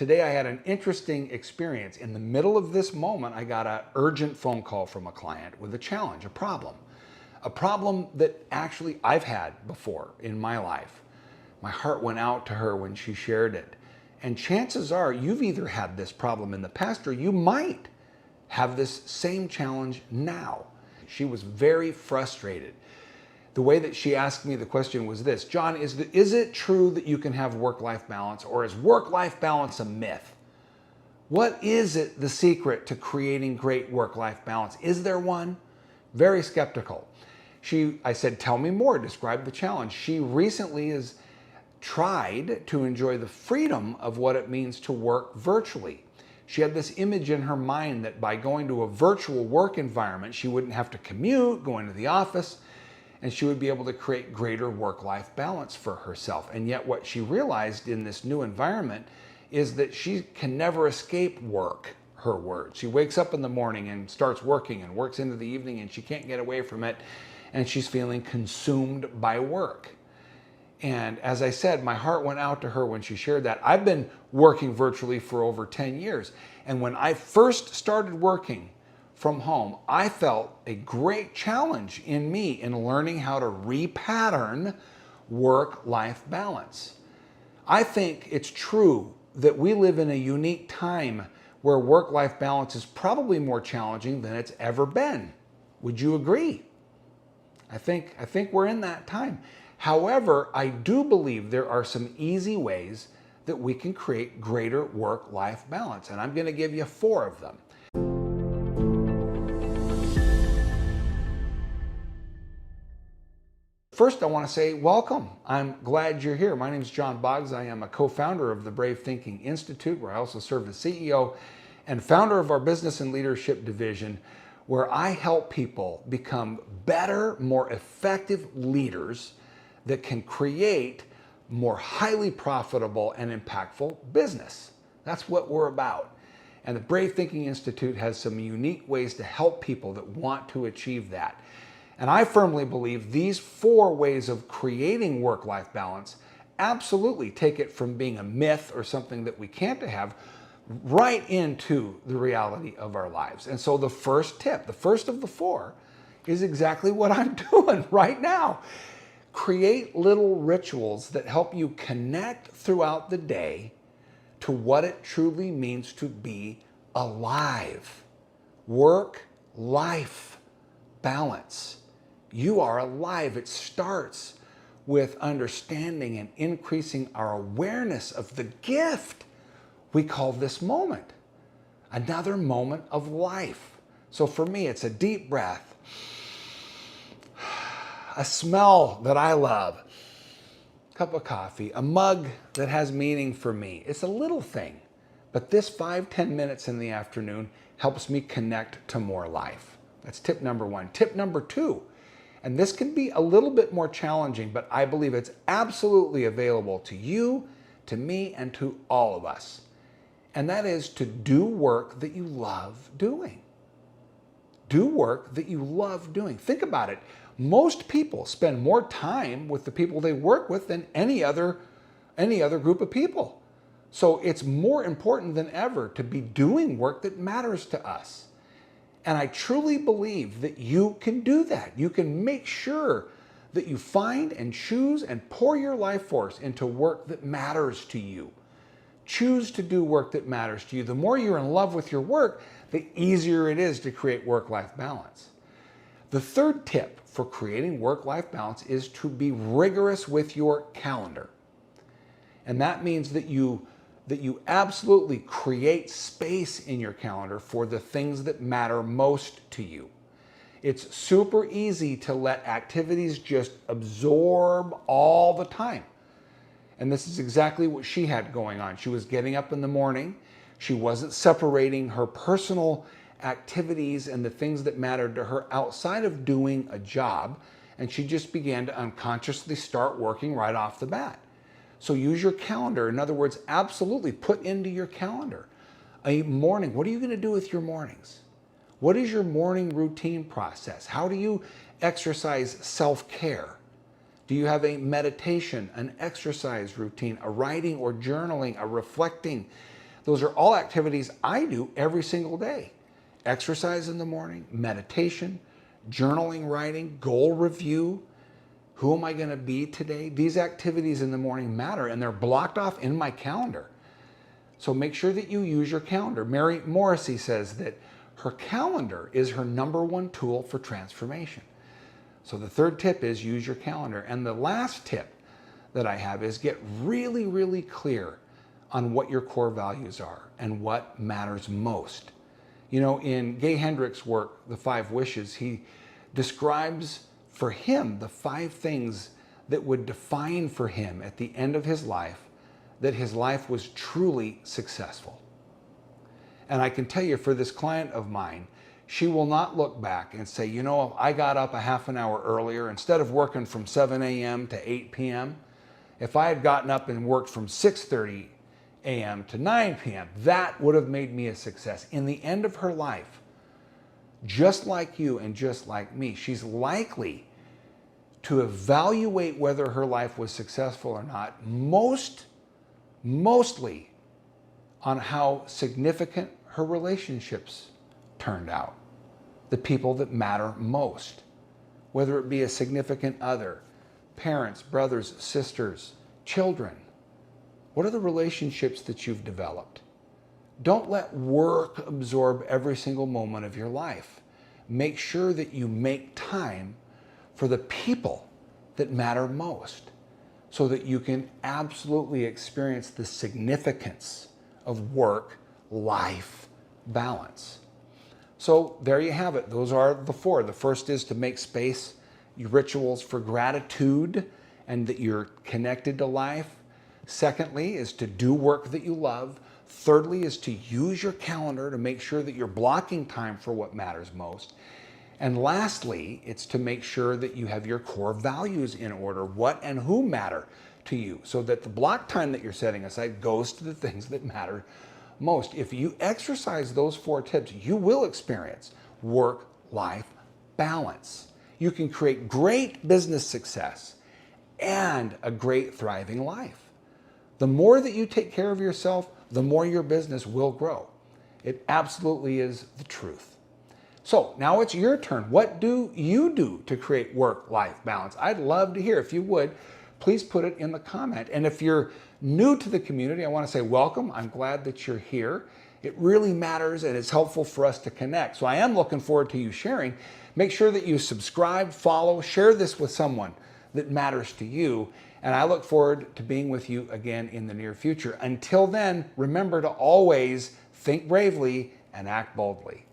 Today I had an interesting experience. In the middle of this moment, I got an urgent phone call from a client with a challenge, a problem that actually I've had before in my life. My heart went out to her when she shared it. And chances are you've either had this problem in the past or you might have this same challenge now. She was very frustrated. The way that she asked me the question was this: John, is it true that you can have work-life balance, or is work-life balance a myth? What is it, the secret to creating great work-life balance? Is there one? Very skeptical. I said, tell me more, describe the challenge. She recently has tried to enjoy the freedom of what it means to work virtually. She had this image in her mind that by going to a virtual work environment, she wouldn't have to commute, go into the office, and she would be able to create greater work-life balance for herself. And yet what she realized in this new environment is that she can never escape work, her words. She wakes up in the morning and starts working and works into the evening, and she can't get away from it, and she's feeling consumed by work. And as I said, my heart went out to her when she shared that. I've been working virtually for over 10 years. And when I first started working from home, I felt a great challenge in me in learning how to repattern work-life balance. I think it's true that we live in a unique time where work-life balance is probably more challenging than it's ever been. Would you agree? I think we're in that time. However, I do believe there are some easy ways that we can create greater work-life balance, and I'm going to give you 4 of them. First, I want to say welcome. I'm glad you're here. My name is John Boggs. I am a co-founder of the Brave Thinking Institute, where I also serve as CEO, and founder of our business and leadership division, where I help people become better, more effective leaders that can create more highly profitable and impactful business. That's what we're about. And the Brave Thinking Institute has some unique ways to help people that want to achieve that. And I firmly believe these 4 ways of creating work-life balance absolutely take it from being a myth or something that we can't have right into the reality of our lives. And so the first tip, the first of the 4, is exactly what I'm doing right now. Create little rituals that help you connect throughout the day to what it truly means to be alive. Work-life balance. You are alive. It starts with understanding and increasing our awareness of the gift we call this moment. Another moment of life. So for me, it's a deep breath, a smell that I love, a cup of coffee, a mug that has meaning for me. It's a little thing, but this 5-10 minutes in the afternoon helps me connect to more life. That's tip number 1. Tip number 2, and this can be a little bit more challenging, but I believe it's absolutely available to you, to me, and to all of us. And that is to do work that you love doing. Do work that you love doing. Think about it. Most people spend more time with the people they work with than any other group of people. So it's more important than ever to be doing work that matters to us. And I truly believe that you can do that. You can make sure that you find and choose and pour your life force into work that matters to you. Choose to do work that matters to you. The more you're in love with your work, the easier it is to create work-life balance. The third tip for creating work-life balance is to be rigorous with your calendar. And that means that you absolutely create space in your calendar for the things that matter most to you. It's super easy to let activities just absorb all the time. And this is exactly what she had going on. She was getting up in the morning. She wasn't separating her personal activities and the things that mattered to her outside of doing a job. And she just began to unconsciously start working right off the bat. So use your calendar. In other words, absolutely put into your calendar a morning. What are you going to do with your mornings? What is your morning routine process? How do you exercise self-care? Do you have a meditation, an exercise routine, a writing or journaling, a reflecting Those are all activities I do every single day. Exercise in the morning, meditation, journaling, writing, goal review. Who am I going to be today? These activities in the morning matter, and they're blocked off in my calendar. So make sure that you use your calendar. Morrissey says that her calendar is her #1 tool for transformation. So the third tip is use your calendar. And the last tip that I have is get really, really clear on what your core values are and what matters most. You know, in Gay Hendricks' work, The 5 Wishes, he describes for him the 5 things that would define for him at the end of his life that his life was truly successful. And I can tell you, for this client of mine, she will not look back and say, you know, if I got up a half an hour earlier, instead of working from 7 a.m. to 8 p.m., if I had gotten up and worked from 6:30 a.m. to 9 p.m., that would have made me a success. In the end of her life, just like you and just like me, she's likely to evaluate whether her life was successful or not, mostly on how significant her relationships turned out, the people that matter most, whether it be a significant other, parents, brothers, sisters, children. What are the relationships that you've developed? Don't let work absorb every single moment of your life. Make sure that you make time for the people that matter most so that you can absolutely experience the significance of work-life balance. So there you have it. Those are the 4. The first is to make space, rituals for gratitude and that you're connected to life. Secondly is to do work that you love. Thirdly is to use your calendar to make sure that you're blocking time for what matters most. And lastly, it's to make sure that you have your core values in order, what and who matter to you, so that the block time that you're setting aside goes to the things that matter most. If you exercise those 4 tips, you will experience work-life balance. You can create great business success and a great thriving life. The more that you take care of yourself, the more your business will grow. It absolutely is the truth. So now it's your turn. What do you do to create work-life balance? I'd love to hear. If you would, please put it in the comment. And if you're new to the community, I want to say welcome. I'm glad that you're here. It really matters and it's helpful for us to connect. So I am looking forward to you sharing. Make sure that you subscribe, follow, share this with someone that matters to you. And I look forward to being with you again in the near future. Until then, remember to always think bravely and act boldly.